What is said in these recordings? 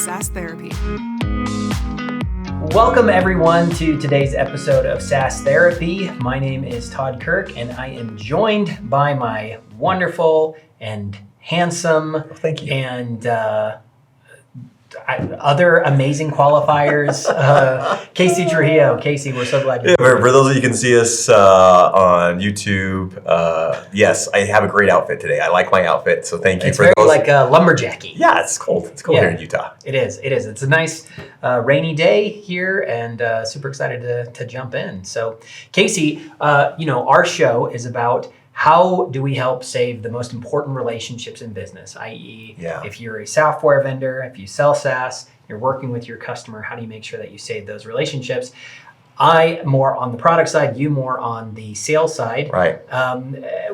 SaaS Therapy. Welcome everyone to today's episode of SaaS Therapy. My name is Todd Kirk and I am joined by my wonderful and handsome thank you. and other amazing qualifiers, Casey Trujillo. Casey, we're so glad you're here. For those of you who can see us on YouTube, yes, I have a great outfit today. I like my outfit, so thank you It's for very those. like lumberjacky. Yeah, it's cold. It's cold here in Utah. It is. It's a nice rainy day here and super excited to jump in. So Casey, our show is about how do we help save the most important relationships in business, i.e. if you're a software vendor, if you sell SaaS, you're working with your customer, how do you make sure that you save those relationships? I more on the product side, you more on the sales side. Right.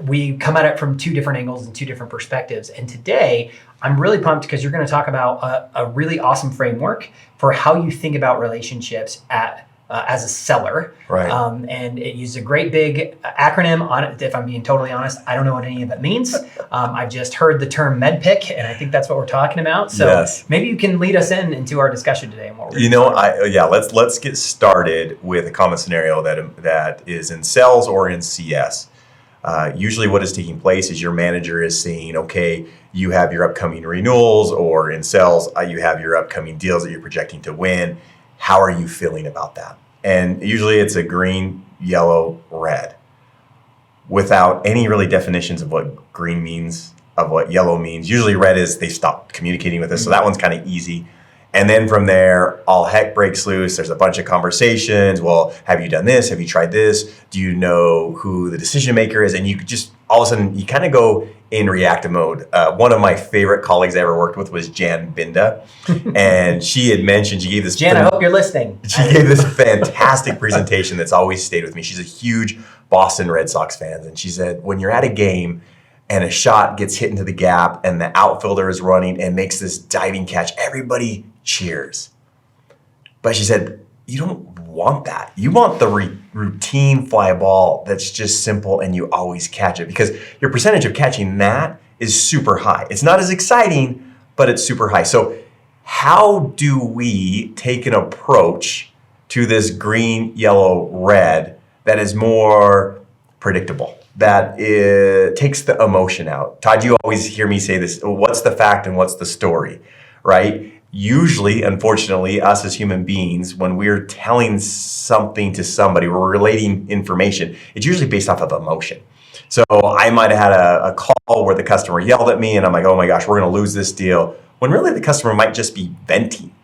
We come at it from two different angles and two different perspectives. And today, I'm really pumped because you're going to talk about a really awesome framework for how you think about relationships as a seller. Right. And it uses a great big acronym on it. If I'm being totally honest, I don't know what any of it means. I've just heard the term MEDDPICC, and I think that's what we're talking about. So maybe you can lead us into our discussion today. And what we're let's get started with a common scenario that is in sales or in CS. Usually what is taking place is your manager is saying, okay, you have your upcoming renewals, or in sales, you have your upcoming deals that you're projecting to win. How are you feeling about that? And usually it's a green, yellow, red, without any really definitions of what green means, of what yellow means. Usually red is they stop communicating with us, so that one's kind of easy. And then from there, all heck breaks loose. There's a bunch of conversations. Well, have you done this? Have you tried this? Do you know who the decision maker is? And you just, all of a sudden, you kind of go in reactive mode. One of my favorite colleagues I ever worked with was Jan Binda. And she had mentioned, she gave this... Jan, I hope you're listening. She gave this fantastic presentation that's always stayed with me. She's a huge Boston Red Sox fan. And she said, when you're at a game and a shot gets hit into the gap and the outfielder is running and makes this diving catch, everybody cheers. But she said, you don't want that. You want the routine fly ball that's just simple and you always catch it, because your percentage of catching that is super high. It's not as exciting, but it's super high. So how do we take an approach to this green, yellow, red that is more predictable, that takes the emotion out? Todd, you always hear me say this, what's the fact and what's the story, right? Usually, unfortunately, us as human beings, when we're telling something to somebody, we're relating information, it's usually based off of emotion. So I might have had a call where the customer yelled at me and I'm like, oh my gosh, we're going to lose this deal. When really the customer might just be venting.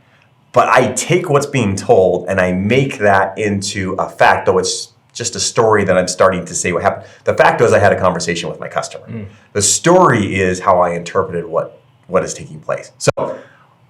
But I take what's being told and I make that into a fact, though it's just a story that I'm starting to say what happened. The fact was I had a conversation with my customer. The story is how I interpreted what is taking place. So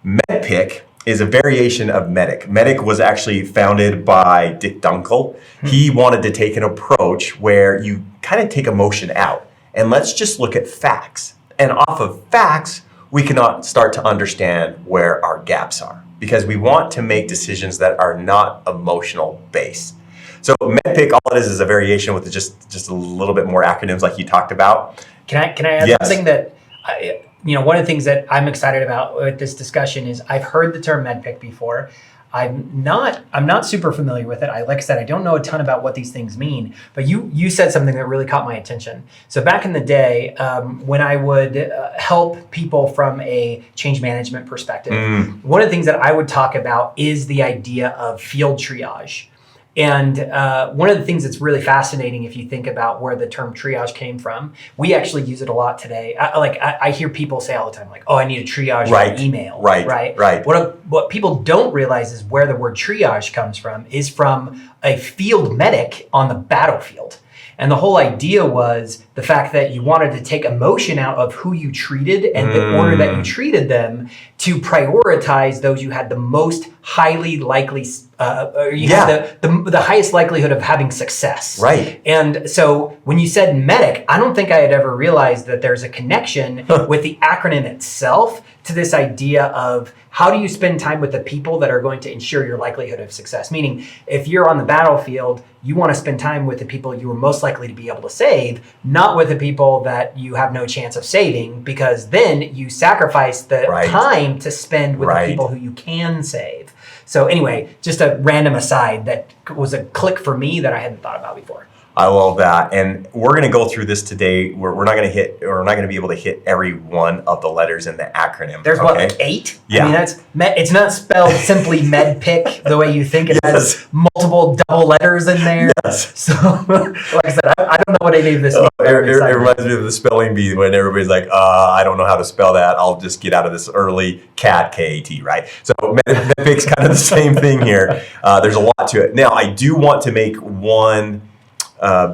MEDDPICC is a variation of MEDDIC. MEDDIC was actually founded by Dick Dunkel. He wanted to take an approach where you kind of take emotion out and let's just look at facts. And off of facts, we can start to understand where our gaps are, because we want to make decisions that are not emotional based. So MEDDPICC, all it is a variation with just a little bit more acronyms like you talked about. Can I add something that one of the things that I'm excited about with this discussion is I've heard the term MEDDPICC before. I'm not super familiar with it. Like I said, I don't know a ton about what these things mean, but you said something that really caught my attention. So back in the day, when I would help people from a change management perspective, one of the things that I would talk about is the idea of field triage. And one of the things that's really fascinating, if you think about where the term triage came from, we actually use it a lot today. I hear people say all the time, like, "Oh, I need to triage my email." Right. What people don't realize is where the word triage comes from is from a field medic on the battlefield. And the whole idea was the fact that you wanted to take emotion out of who you treated and the order that you treated them to prioritize those you had the most highly likely, had the highest likelihood of having success. Right. And so when you said medic, I don't think I had ever realized that there's a connection with the acronym itself to this idea of how do you spend time with the people that are going to ensure your likelihood of success? Meaning, if you're on the battlefield, you want to spend time with the people you are most likely to be able to save, not not with the people that you have no chance of saving, because then you sacrifice the time to spend with the people who you can save. So anyway, just a random aside that was a click for me that I hadn't thought about before. I love that. And we're going to go through this today. We're not going to be able to hit every one of the letters in the acronym. There's what, like 8? Yeah. I mean, it's not spelled simply MEDDPICC the way you think. It has multiple double letters in there. Yes. So, like I said, I don't know what any of this means. It reminds me of the spelling bee when everybody's like, I don't know how to spell that. I'll just get out of this early. CAT, K-A-T, right? So MEDDPICC's kind of the same thing here. There's a lot to it. Now, I do want to make one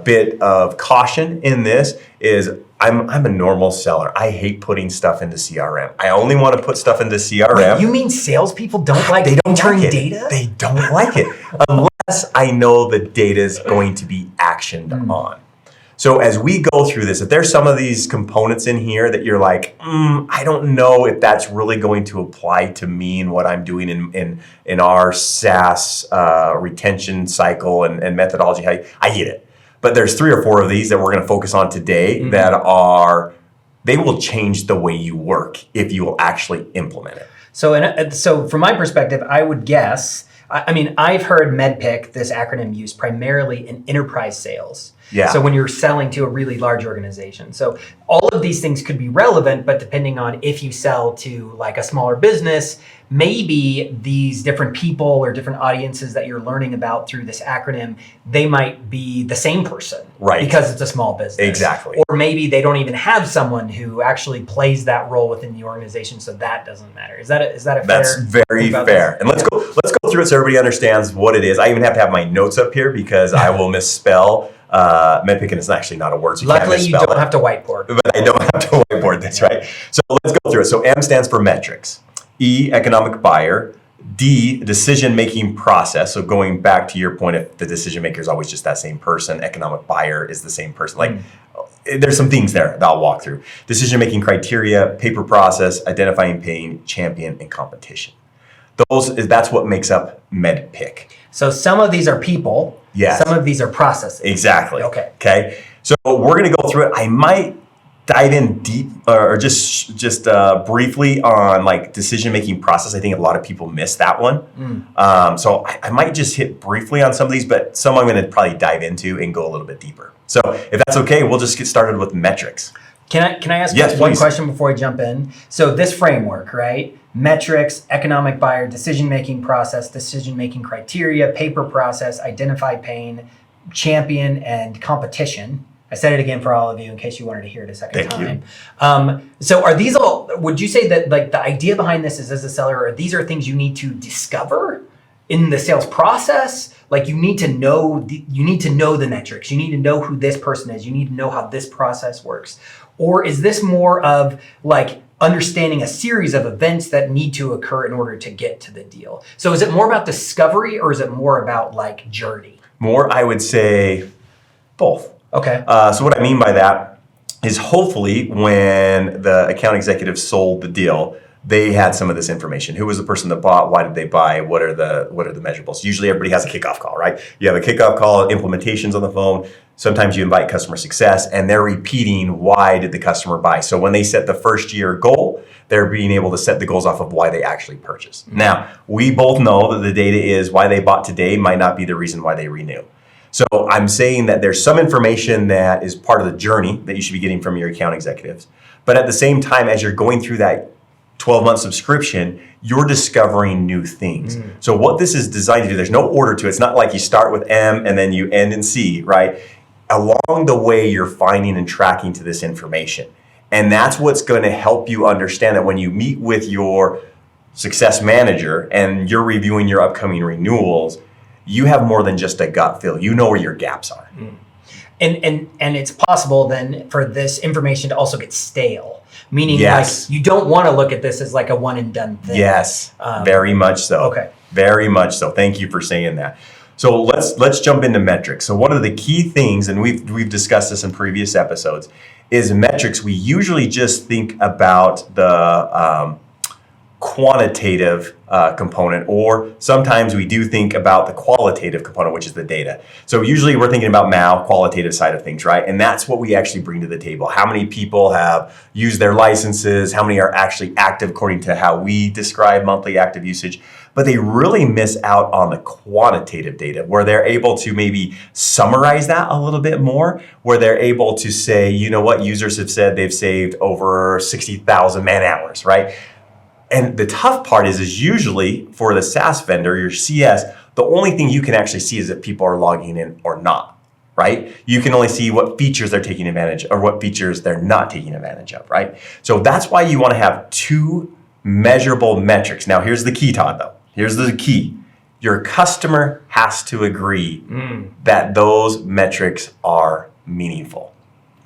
bit of caution in this is I'm a normal seller. I hate putting stuff into CRM. I only want to put stuff into CRM. Wait, you mean salespeople don't like entering data? They don't like it unless I know the data is going to be actioned on. So as we go through this, if there's some of these components in here that you're like, I don't know if that's really going to apply to me and what I'm doing in our SaaS retention cycle and methodology, I get it. But there's 3 or 4 of these that we're going to focus on today that they will change the way you work if you will actually implement it. So from my perspective, I would guess, I've heard MEDDPICC, this acronym, used primarily in enterprise sales. Yeah. So when you're selling to a really large organization. So all of these things could be relevant, but depending on if you sell to like a smaller business, maybe these different people or different audiences that you're learning about through this acronym, they might be the same person. Right. Because it's a small business. Exactly. Or maybe they don't even have someone who actually plays that role within the organization, so that doesn't matter. Is that a fair? That's very fair. And let's go through it so everybody understands what it is. I even have to have my notes up here because I will misspell MEDDPICC, and it's actually not a word, so you Luckily, can't you misspell don't have to whiteboard. But I don't have to whiteboard, that's right. So let's go through it. So M stands for metrics. E, economic buyer. D, decision-making process. So going back to your point, if the decision maker is always just that same person, economic buyer is the same person. Like there's some things there that I'll walk through. Decision-making criteria, paper process, identifying pain, champion, and competition. That's what makes up MEDDPICC. So some of these are people. Yes. Some of these are processes. Exactly. Okay. So we're going to go through it. I might dive in deep or just briefly on like decision-making process. I think a lot of people miss that one. So I might just hit briefly on some of these, but some I'm going to probably dive into and go a little bit deeper. So if that's okay, we'll just get started with metrics. Can I ask one question before I jump in? So this framework, right? Metrics, economic buyer, decision-making process, decision-making criteria, paper process, identify pain, champion, and competition. I said it again for all of you in case you wanted to hear it a second time. So are these all, would you say that like the idea behind this is as a seller, these are things you need to discover in the sales process? Like you need to know the metrics. You need to know who this person is. You need to know how this process works. Or is this more of like understanding a series of events that need to occur in order to get to the deal? So is it more about discovery or is it more about like journey? More, I would say both. Okay. So what I mean by that is hopefully when the account executive sold the deal, they had some of this information. Who was the person that bought? Why did they buy? What are the measurables? Usually everybody has a kickoff call, right? You have a kickoff call, implementations on the phone. Sometimes you invite customer success and they're repeating why did the customer buy. So when they set the first year goal, they're being able to set the goals off of why they actually purchased. Now, we both know that the data is why they bought today might not be the reason why they renew. So I'm saying that there's some information that is part of the journey that you should be getting from your account executives. But at the same time, as you're going through that 12-month subscription, you're discovering new things. So what this is designed to do, there's no order to it. It's not like you start with M and then you end in C, right? Along the way, you're finding and tracking to this information. And that's what's going to help you understand that when you meet with your success manager and you're reviewing your upcoming renewals, you have more than just a gut feel. You know where your gaps are. And it's possible then for this information to also get stale. Meaning like you don't want to look at this as like a one and done thing. Yes, very much so. Okay. Very much so. Thank you for saying that. So let's jump into metrics. So one of the key things, and we've discussed this in previous episodes, is metrics. We usually just think about the quantitative component, or sometimes we do think about the qualitative component, which is the data. So usually we're thinking about MAU, qualitative side of things, right? And that's what we actually bring to the table. How many people have used their licenses? How many are actually active according to how we describe monthly active usage? But they really miss out on the quantitative data, where they're able to maybe summarize that a little bit more, where they're able to say, you know what, users have said they've saved over 60,000 man hours, right? And the tough part is usually for the SaaS vendor, your CS, the only thing you can actually see is if people are logging in or not, right? You can only see what features they're taking advantage or what features they're not taking advantage of, right? So that's why you want to have two measurable metrics. Now, here's the key, Todd, though. Here's the key. Your customer has to agree that those metrics are meaningful.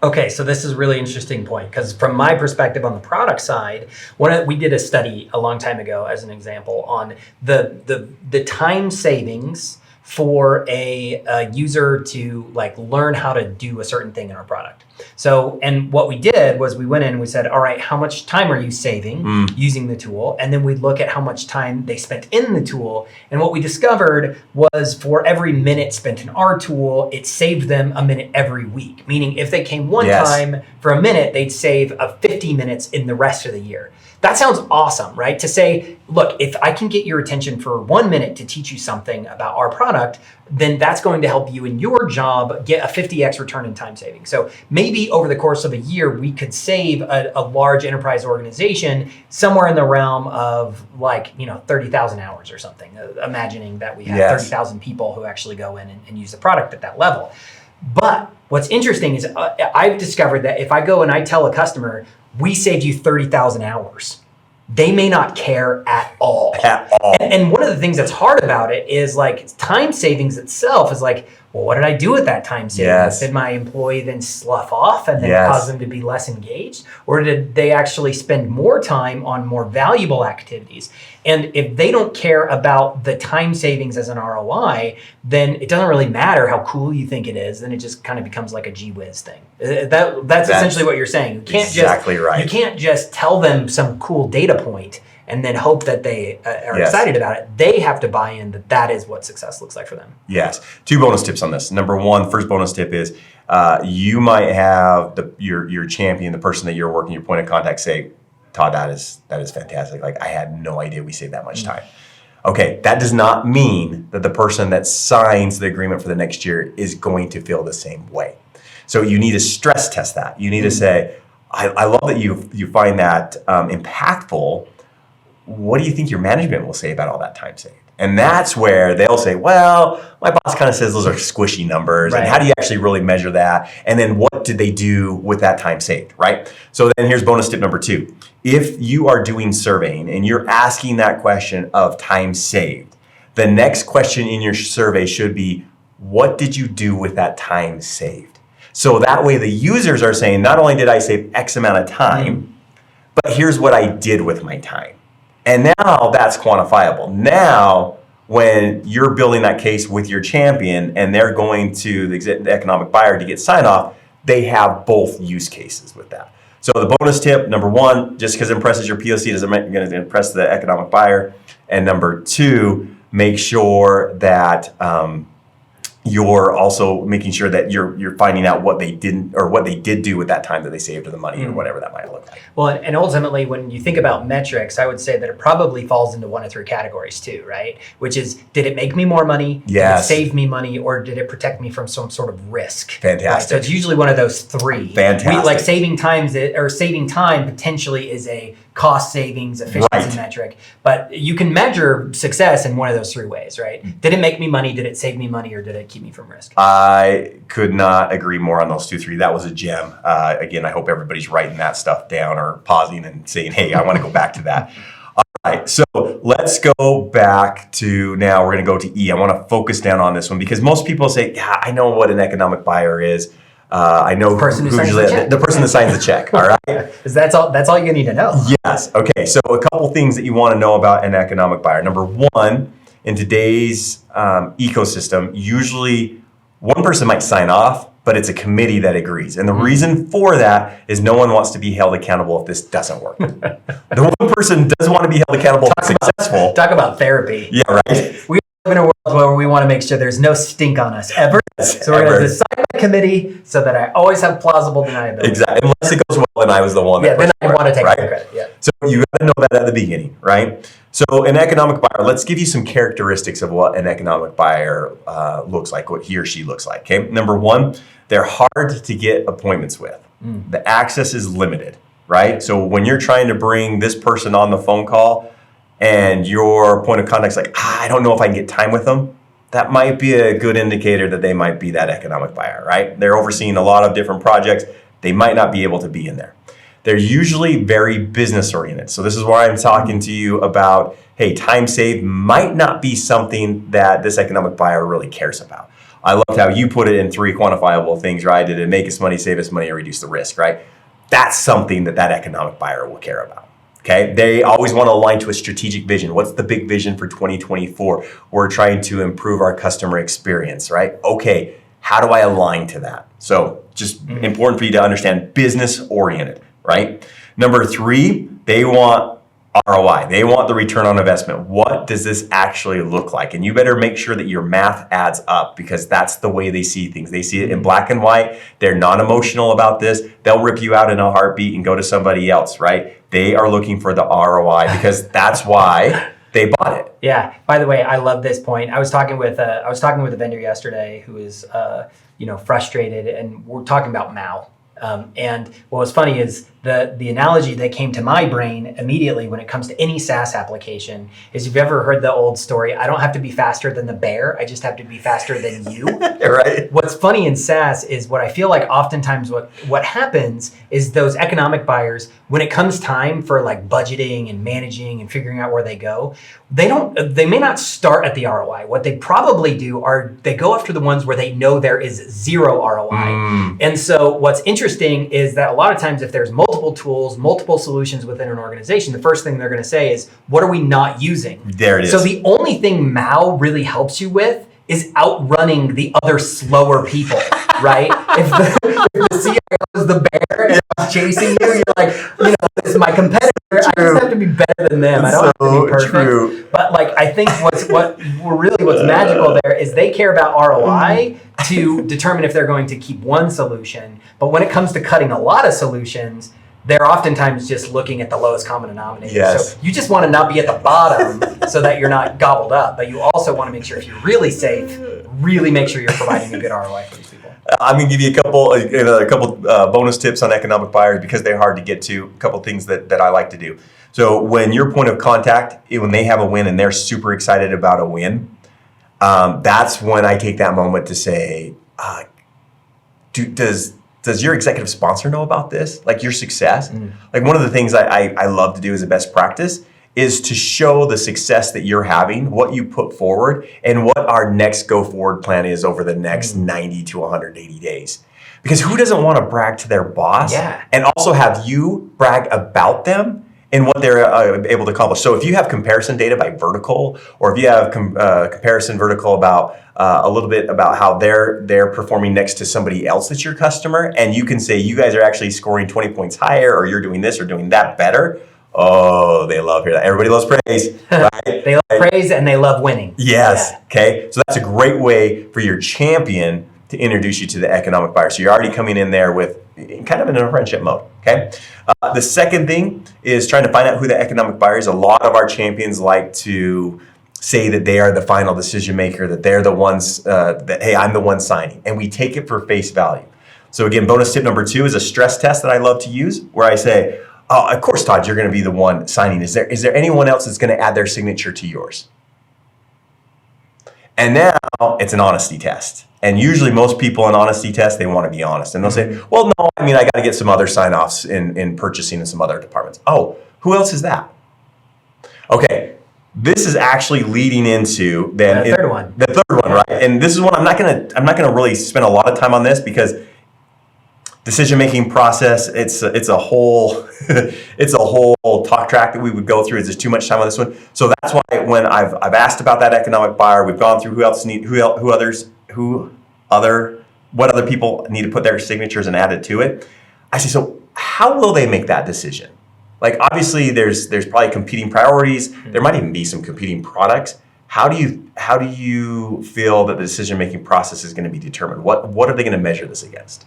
Okay, so this is a really interesting point, because from my perspective on the product side, we did a study a long time ago as an example on the time savings for a user to like learn how to do a certain thing in our product. So, and what we did was we went in and we said, all right, how much time are you saving using the tool? And then we look at how much time they spent in the tool. And what we discovered was for every minute spent in our tool, it saved them a minute every week. Meaning if they came one time for a minute, they'd save 50 minutes in the rest of the year. That sounds awesome, right? To say, look, if I can get your attention for 1 minute to teach you something about our product, then that's going to help you in your job get a 50x return in time saving. So maybe over the course of a year, we could save a large enterprise organization somewhere in the realm of 30,000 hours or something, imagining that we have 30,000 people who actually go in and use the product at that level. But what's interesting is I've discovered that if I go and I tell a customer, we saved you 30,000 hours, they may not care at all. And one of the things that's hard about it is like time savings itself is like, well, what did I do with that time savings? Did my employee then slough off and then cause them to be less engaged? Or did they actually spend more time on more valuable activities? And if they don't care about the time savings as an ROI, then it doesn't really matter how cool you think it is. Then it just kind of becomes like a gee whiz thing. That's essentially what you're saying. You can't You can't just tell them some cool data point and then hope that they are excited about it. They have to buy in that is what success looks like for them. Yes. 2 bonus tips on this. Number one, first bonus tip is you might have your champion, the person that you're working, your point of contact, say, Todd, that is fantastic. Like, I had no idea we saved that much time. Okay, that does not mean that the person that signs the agreement for the next year is going to feel the same way. So you need to stress test that. You need to say, I love that you find that impactful. What do you think your management will say about all that time saved? And that's where they'll say, well, my boss kind of says those are squishy numbers. And how do you actually really measure that? And then what did they do with that time saved, right? So then here's bonus tip number 2. If you are doing surveying and you're asking that question of time saved, the next question in your survey should be, what did you do with that time saved? So that way the users are saying, not only did I save X amount of time, but here's what I did with my time. And now that's quantifiable. Now, when you're building that case with your champion and they're going to the economic buyer to get sign off, they have both use cases with that. So the bonus tip, number 1, just because it impresses your POC doesn't mean you're going to impress the economic buyer. And number 2, make sure that you're also making sure that you're finding out what they didn't or what they did do with that time that they saved or the money or whatever that might look like. Well, and ultimately, when you think about metrics, I would say that it probably falls into one of 3 categories too, right? Which is, did it make me more money? Yes. Did it save me money? Or did it protect me from some sort of risk? Fantastic. Right? So it's usually one of those 3. Fantastic. Saving time potentially is a cost savings efficiency metric, but you can measure success in one of those 3 ways, right? Did it make me money? Did it save me money? Or did it keep me from risk? I could not agree more on those 3. That was a gem. Again, I hope everybody's writing that stuff down or pausing and saying, hey, I want to go back to that. All right, so let's go back to now. We're going to go to E. I want to focus down on this one because most people say, yeah, I know what an economic buyer is. I know the person that signs the check. All right, that's all you need to know. Yes. Okay. So a couple things that you want to know about an economic buyer. Number 1, in today's ecosystem, usually one person might sign off, but it's a committee that agrees. And the reason for that is no one wants to be held accountable if this doesn't work. The one person does want to be held accountable if it's successful. Talk about therapy. Yeah, right. We live in a world where we want to make sure there's no stink on us ever. So we're going to decide by committee so that I always have plausible deniability. Exactly. Unless it goes well, then I was the one. Then I want to take the credit. Yeah. So you got to know that at the beginning, right? So an economic buyer, let's give you some characteristics of what an economic buyer looks like, what he or she looks like. Okay. Number one, they're hard to get appointments with. The access is limited, right? So when you're trying to bring this person on the phone call and your point of contact is like, I don't know if I can get time with them, that might be a good indicator that they might be that economic buyer, right? They're overseeing a lot of different projects. They might not be able to be in there. They're usually very business oriented. So this is why I'm talking to you about, hey, time saved might not be something that this economic buyer really cares about. I loved how you put it in 3 quantifiable things, right? Did it make us money, save us money, or reduce the risk, right? That's something that economic buyer will care about. Okay, they always want to align to a strategic vision. What's the big vision for 2024? We're trying to improve our customer experience, right? Okay, how do I align to that? So just important for you to understand business oriented, right? Number 3, they want ROI. They want the return on investment. What does this actually look like? And you better make sure that your math adds up because that's the way they see things. They see it in black and white. They're not emotional about this. They'll rip you out in a heartbeat and go to somebody else, right? They are looking for the ROI because that's why they bought it. Yeah. By the way, I love this point. I was talking with a vendor yesterday who is frustrated, and we're talking about MAU. And what was funny is the analogy that came to my brain immediately when it comes to any SaaS application is, if you've ever heard the old story, I don't have to be faster than the bear, I just have to be faster than you. Right. What's funny in SaaS is what I feel like oftentimes what happens is those economic buyers, when it comes time for like budgeting and managing and figuring out where they go, they may not start at the ROI. What they probably do are they go after the ones where they know there is 0 ROI. And so what's interesting is that a lot of times if there's multiple tools, multiple solutions within an organization, the first thing they're going to say is, what are we not using? There it is. So the only thing MAU really helps you with is outrunning the other slower people, right? If the CIO is the bear and is chasing you, you're like, this is my competitor. I just have to be better than them. I don't have to be perfect. True. But like, I think what's magical there is they care about ROI to determine if they're going to keep one solution. But when it comes to cutting a lot of solutions, they're oftentimes just looking at the lowest common denominator. Yes. So you just want to not be at the bottom so that you're not gobbled up. But you also want to make sure if you're really safe, really make sure you're providing a good ROI for these people. I'm going to give you a couple bonus tips on economic buyers because they're hard to get to. A couple things that I like to do. So when your point of contact, when they have a win and they're super excited about a win, that's when I take that moment to say, does your executive sponsor know about this? Like your success? Like one of the things I love to do as a best practice is to show the success that you're having, what you put forward, and what our next go forward plan is over the next 90 to 180 days. Because who doesn't want to brag to their boss and also have you brag about them and what they're able to accomplish? So if you have comparison data by vertical, or if you have comparison vertical about a little bit about how they're performing next to somebody else that's your customer, and you can say you guys are actually scoring 20 points higher, or you're doing this or doing that better. Oh, they love hearing that. Everybody loves praise, right? They love praise and they love winning. Yes. Yeah. Okay. So that's a great way for your champion to introduce you to the economic buyer. So you're already coming in there with kind of in a friendship mode. Okay. The second thing is trying to find out who the economic buyer is. A lot of our champions like to say that they are the final decision maker, that they're the ones that, hey, I'm the one signing. And we take it for face value. So again, bonus tip number 2 is a stress test that I love to use where I say, oh, of course, Todd, you're going to be the one signing. Is there anyone else that's going to add their signature to yours? And now it's an honesty test. And usually most people in honesty tests, they want to be honest. And they'll say, well, no, I got to get some other sign-offs in purchasing and some other departments. Oh, who else is that? Okay, this is actually leading into the third one, right? And this is one I'm not gonna really spend a lot of time on this because decision-making process, it's a whole talk track that we would go through. There's too much time on this one. So that's why when I've asked about that economic buyer, we've gone through who other what other people need to put their signatures and add it to it. I say, so how will they make that decision? Like, obviously there's probably competing priorities. There might even be some competing products. How do you feel that the decision-making process is going to be determined? What are they going to measure this against?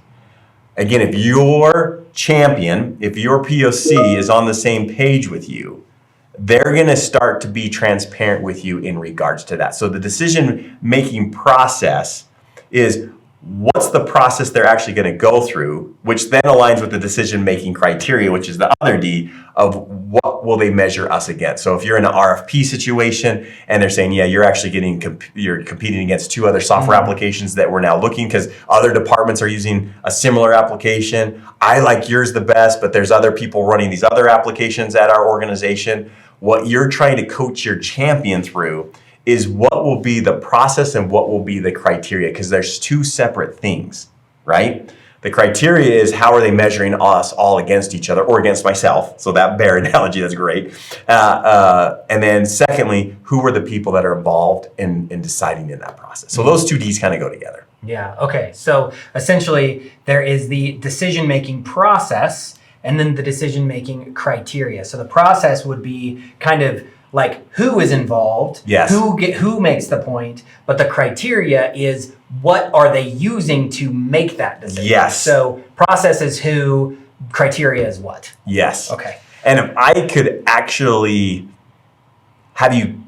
Again, if your champion, if your POC is on the same page with you, they're going to start to be transparent with you in regards to that. So the decision-making process is, what's the process they're actually going to go through, which then aligns with the decision-making criteria, which is the other D of what will they measure us against. So if you're in an RFP situation and they're saying, yeah, you're actually you're competing against 2 other software applications that we're now looking because other departments are using a similar application. I like yours the best, but there's other people running these other applications at our organization. What you're trying to coach your champion through is what will be the process and what will be the criteria, because there's 2 separate things, right? The criteria is, how are they measuring us all against each other or against myself? So that bear analogy, that's great. And then secondly, who are the people that are involved in deciding in that process? So those 2 Ds kind of go together. Yeah, okay. So essentially there is the decision-making process and then the decision-making criteria. So the process would be kind of like who is involved, yes, who makes the point, but the criteria is what are they using to make that decision. Yes. So process is who, criteria is what. Yes. Okay. And if I could actually have you,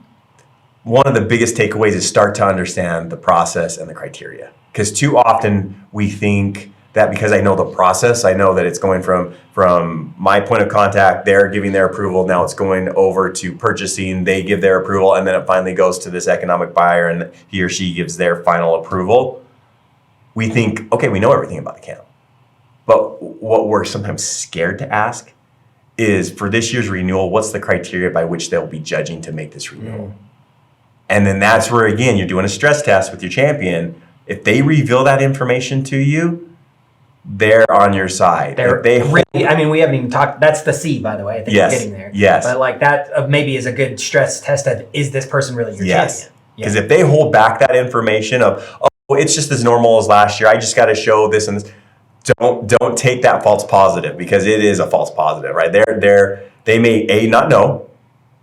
one of the biggest takeaways is start to understand the process and the criteria. Because too often we think that because I know the process, I know that it's going from my point of contact, they're giving their approval, now it's going over to purchasing, they give their approval, and then it finally goes to this economic buyer and he or she gives their final approval. We think, okay, we know everything about the account. But what we're sometimes scared to ask is, for this year's renewal, what's the criteria by which they'll be judging to make this renewal? And then that's where, again, you're doing a stress test with your champion. If they reveal that information to you, they're on your side. I mean, we haven't even talked. That's the C, by the way. I think yes, we're getting there. Yes. But like that maybe is a good stress test of, is this person really your champion? Because if they hold back that information of, oh, it's just as normal as last year, I just got to show this and this. Don't take that false positive, because it is a false positive, right? They may A, not know,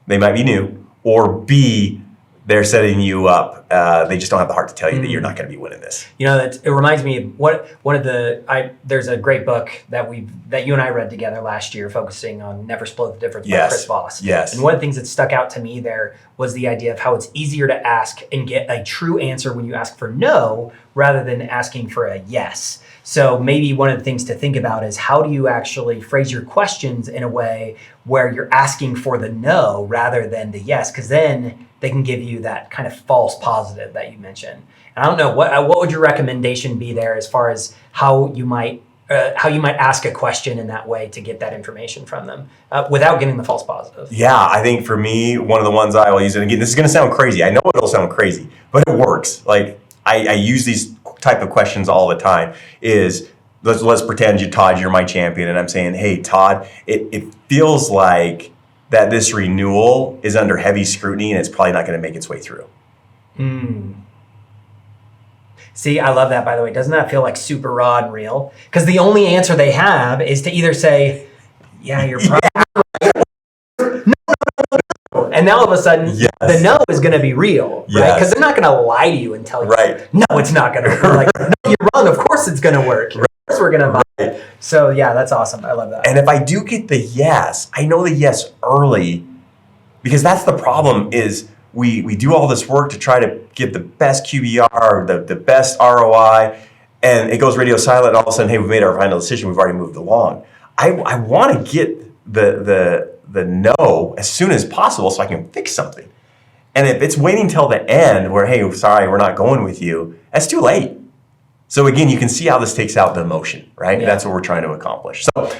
they might be new, or B, they're setting you up. They just don't have the heart to tell you that you're not going to be winning this. You know, it reminds me of there's a great book that you and I read together last year, focusing on Never Split the Difference by Chris Voss. Yes. And one of the things that stuck out to me there was the idea of how it's easier to ask and get a true answer when you ask for no rather than asking for a yes. So maybe one of the things to think about is, how do you actually phrase your questions in a way where you're asking for the no rather than the yes? Because then they can give you that kind of false positive that you mentioned. And I don't know, what would your recommendation be there as far as how you might ask a question in that way to get that information from them without getting the false positive? Yeah, I think for me, one of the ones I will use, and again, this is going to sound crazy. I know it'll sound crazy, but it works. Like, I use these type of questions all the time. Is, let's pretend Todd, you're my champion, and I'm saying, hey, Todd, it feels like that this renewal is under heavy scrutiny and it's probably not going to make its way through. See, I love that, by the way. Doesn't that feel like super raw and real? Because the only answer they have is to either say, yeah, you're probably right. No. And now all of a sudden, the no is going to be real, right? Because they're not going to lie to you and tell you, no, it's not going to work. Like, no, you're wrong. Of course it's going to work. Of course we're going to buy it. So yeah, that's awesome. I love that. And if I do get the yes, I know the yes early, because that's the problem is we do all this work to try to give the best QBR, the best ROI, and it goes radio silent, and all of a sudden, hey, we've made our final decision, we've already moved along. I want to get the no as soon as possible so I can fix something. And if it's waiting till the end where, hey, sorry, we're not going with you, that's too late. So again, you can see how this takes out the emotion, right? Yeah. That's what we're trying to accomplish. So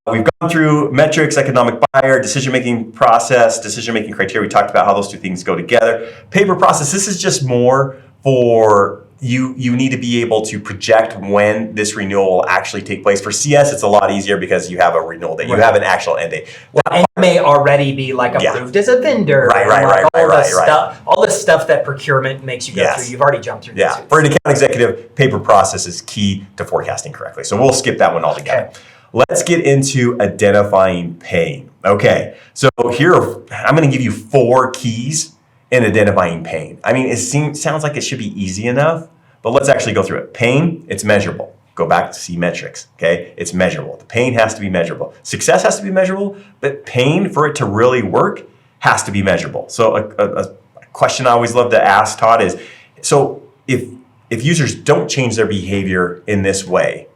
we've gone through metrics, economic buyer, decision-making process, decision-making criteria. We talked about how those two things go together. Paper process, this is just more for you need to be able to project when this renewal will actually take place. For CS, it's a lot easier because you have a renewal date. You have an actual end date. Well, and it may already be like approved as a vendor. All the stuff that procurement makes you go through, you've already jumped through. Yeah, for an account executive, paper process is key to forecasting correctly. So we'll skip that one altogether. Okay. Let's get into identifying pain. Okay, so here I'm going to give you 4 keys in identifying pain. I mean, sounds like it should be easy enough, but let's actually go through it. Pain, it's measurable. Go back to see metrics, okay? It's measurable. The pain has to be measurable. Success has to be measurable, but pain, for it to really work, has to be measurable. So a question I always love to ask, Todd, is, so if users don't change their behavior in this way,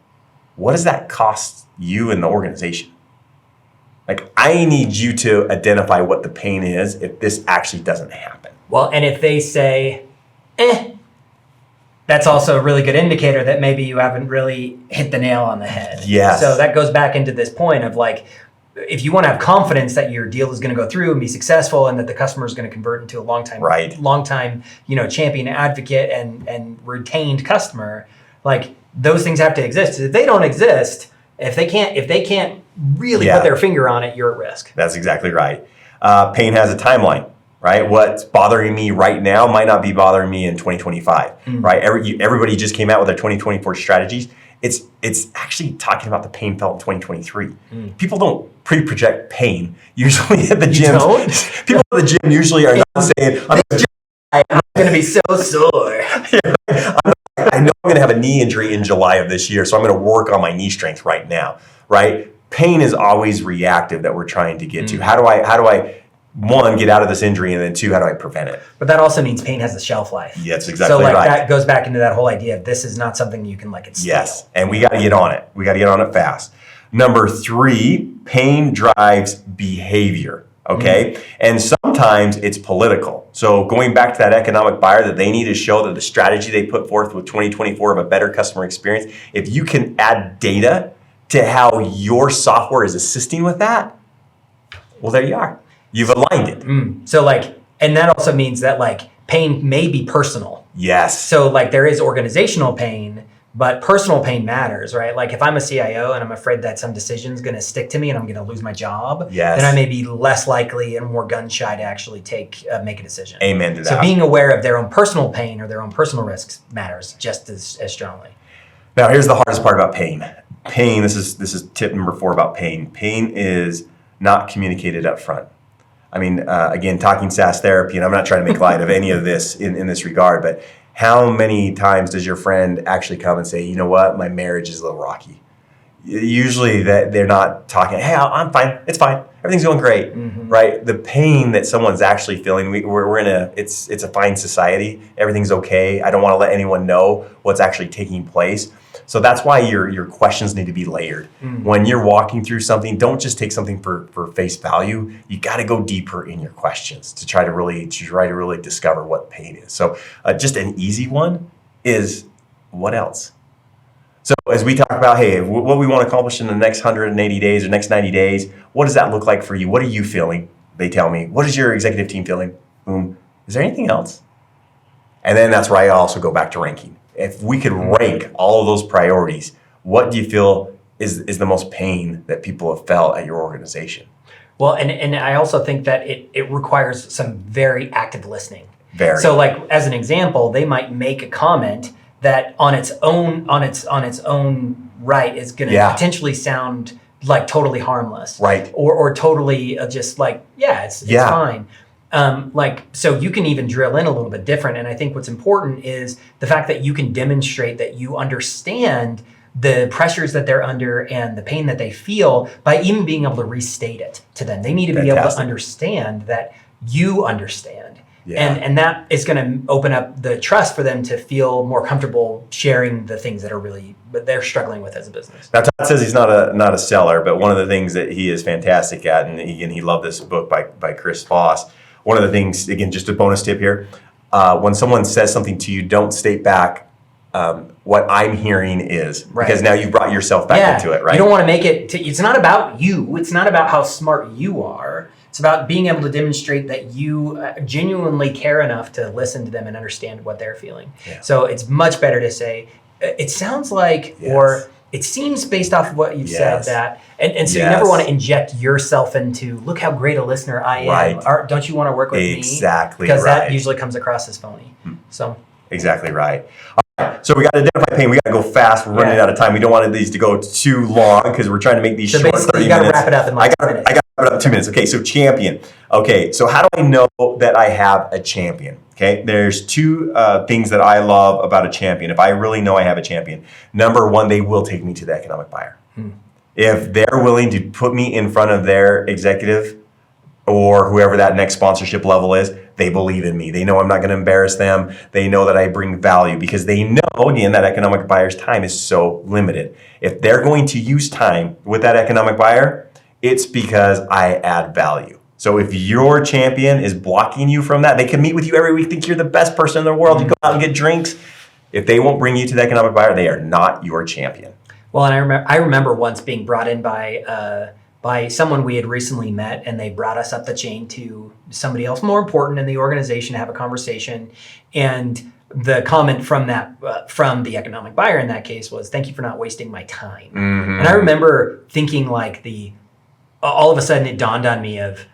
what does that cost you and the organization? Like, I need you to identify what the pain is if this actually doesn't happen. Well, and if they say, that's also a really good indicator that maybe you haven't really hit the nail on the head. Yes. So that goes back into this point of like, if you want to have confidence that your deal is going to go through and be successful and that the customer is going to convert into a long time, champion, advocate, and retained customer, like those things have to exist. If they don't exist, if they can't really put their finger on it, you're at risk. That's exactly right. Pain has a timeline, right? What's bothering me right now might not be bothering me in 2025, right? Everybody just came out with their 2024 strategies. It's actually talking about the pain felt in 2023. People don't pre-project pain usually at the gym. People at the gym usually are not saying, I'm going to be so sore. I know I'm going to have a knee injury in July of this year, so I'm going to work on my knee strength right now, right? Pain is always reactive that we're trying to get to. How do I, 1, get out of this injury, and then 2, how do I prevent it? But that also means pain has a shelf life. Yeah, that's exactly right. So that goes back into that whole idea of this is not something you can steal. Yes, and we got to get on it. We got to get on it fast. Number 3, pain drives behavior. Okay. And sometimes it's political. So going back to that economic buyer, that they need to show that the strategy they put forth with 2024 of a better customer experience, if you can add data to how your software is assisting with that, well, there you are. You've aligned it. So and that also means that pain may be personal. Yes. So there is organizational pain, but personal pain matters, right? Like if I'm a CIO and I'm afraid that some decision's going to stick to me and I'm going to lose my job, then I may be less likely and more gun shy to actually make a decision. Amen to that. So being aware of their own personal pain or their own personal risks matters just as strongly. Now, here's the hardest part about pain. Pain, this is tip number 4 about pain. Pain is not communicated up front. I mean, again, talking SaaS therapy, and I'm not trying to make light of any of this in this regard, but how many times does your friend actually come and say, you know what, my marriage is a little rocky? Usually that they're not talking, hey, I'm fine, it's fine, everything's going great, right? The pain that someone's actually feeling, we're in it's a fine society, everything's okay, I don't want to let anyone know what's actually taking place. So that's why your questions need to be layered. When you're walking through something, don't just take something for face value. You got to go deeper in your questions to try to really discover what pain is. So just an easy one is, what else? So as we talk about, hey, what we want to accomplish in the next 180 days or next 90 days, what does that look like for you? What are you feeling? They tell me. What is your executive team feeling? Boom. Is there anything else? And then that's where I also go back to ranking. If we could rank all of those priorities, what do you feel is the most pain that people have felt at your organization? Well, and I also think that it requires some very active listening. Very. So as an example, they might make a comment that on its own right is going to potentially sound like totally harmless. Right. Or totally just it's fine. So you can even drill in a little bit different. And I think what's important is the fact that you can demonstrate that you understand the pressures that they're under and the pain that they feel by even being able to restate it to them. They need to be able to understand that you understand. Yeah. And that is going to open up the trust for them to feel more comfortable sharing the things that they're struggling with as a business. Now, Todd says he's not a seller, but one of the things that he is fantastic at, and he loved this book by Chris Voss. One of the things, again, just a bonus tip here, when someone says something to you, don't state back what I'm hearing is, because now you've brought yourself back into it, right? You don't want to make it, it's not about you. It's not about how smart you are. It's about being able to demonstrate that you genuinely care enough to listen to them and understand what they're feeling. Yeah. So it's much better to say, it sounds like, Yes. or it seems based off of what you've said Yes. that, and so you Yes. never want to inject yourself into, look how great a listener I am. Right. Or, don't you want to work with me? Exactly Because right. that usually comes across as phony. So Exactly right. All right, so we got to identify pain. We got to go fast. We're running Yeah. out of time. We don't want these to go too long because we're trying to make these So short, basically 30 you gotta minutes. wrap it up in like 2 minutes. I got to wrap it up in 2 minutes. Okay, so champion. Okay, so how do I know that I have a champion? Okay, there's two things that I love about a champion. If I really know I have a champion, number one, they will take me to the economic buyer. If they're willing to put me in front of their executive or whoever that next sponsorship level is, they believe in me. They know I'm not going to embarrass them. They know that I bring value because they know, again, that economic buyer's time is so limited. If they're going to use time with that economic buyer, it's because I add value. So if your champion is blocking you from that, they can meet with you every week, think you're the best person in the world. You go out and get drinks. If they won't bring you to the economic buyer, they are not your champion. Well, and I remember once being brought in by someone we had recently met, and they brought us up the chain to somebody else more important in the organization to have a conversation. And the comment from from the economic buyer in that case was, "Thank you for not wasting my time." And I remember thinking like all of a sudden it dawned on me of,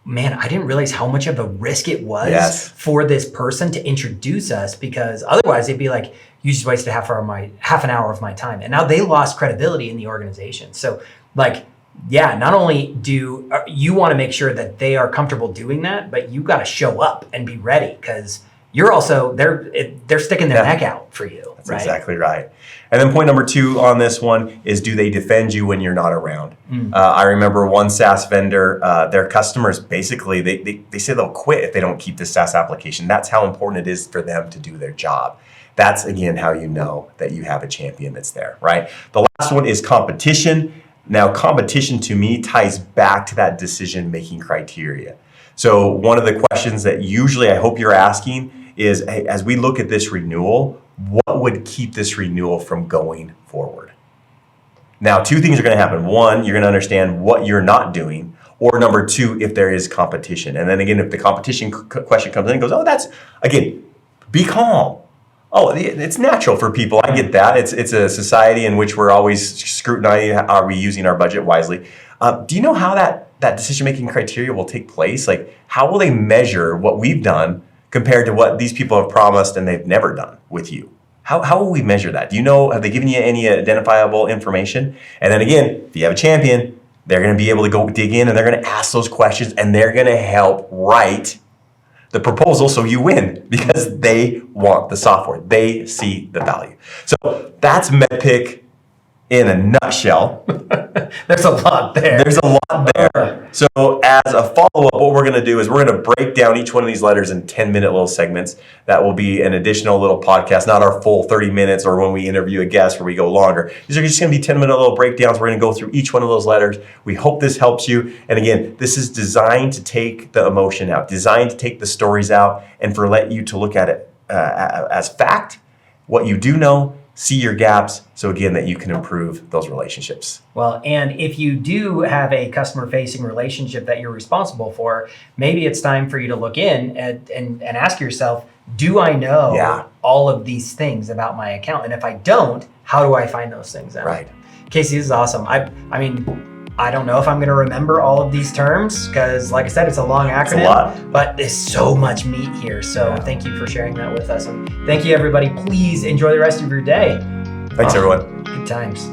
man, I didn't realize how much of a risk it was Yes. for this person to introduce us, because otherwise they'd be like, you just wasted half an hour of my time. And now they lost credibility in the organization. So like, yeah, not only do you want to make sure that they are comfortable doing that, but you got to show up and be ready, because you're also, they're sticking their neck out for you. That's right? exactly right. And then point number two on this one is, do they defend you when you're not around? I remember one SaaS vendor, their customers basically, they say they'll quit if they don't keep this SaaS application. That's how important it is for them to do their job. That's, again, how you know that you have a champion that's there, right? The last one is competition. Now, competition to me ties back to that decision-making criteria. So one of the questions that usually I hope you're asking is, hey, as we look at this renewal, what would keep this renewal from going forward? Now, two things are going to happen. One, you're going to understand what you're not doing, or number two, if there is competition. And then again, if the competition question comes in and goes, oh, that's, again, be calm. Oh, it's natural for people. I get that. It's a society in which we're always scrutinizing, are we using our budget wisely? Do you know how that decision-making criteria will take place? Like, how will they measure what we've done compared to what these people have promised and they've never done with you? How will we measure that? Do you know, have they given you any identifiable information? And then again, if you have a champion, they're going to be able to go dig in and they're going to ask those questions and they're going to help write the proposal so you win, because they want the software. They see the value. So that's MEDDPICC in a nutshell. There's a lot there. There's a lot there. So as a follow-up, what we're going to do is we're going to break down each one of these letters in 10-minute little segments. That will be an additional little podcast, not our full 30 minutes or when we interview a guest where we go longer. These are just going to be 10-minute little breakdowns. We're going to go through each one of those letters. We hope this helps you. And again, this is designed to take the emotion out, designed to take the stories out, and for let you to look at it as fact, what you do know, see your gaps, so again, that you can improve those relationships. Well, and if you do have a customer-facing relationship that you're responsible for, maybe it's time for you to look in and ask yourself, do I know all of these things about my account? And if I don't, how do I find those things out? Right. Casey, this is awesome. I mean, I don't know if I'm going to remember all of these terms because, like I said, it's a long acronym. It's a lot. But there's so much meat here. So thank you for sharing that with us. And thank you, everybody. Please enjoy the rest of your day. Thanks, everyone. Good times.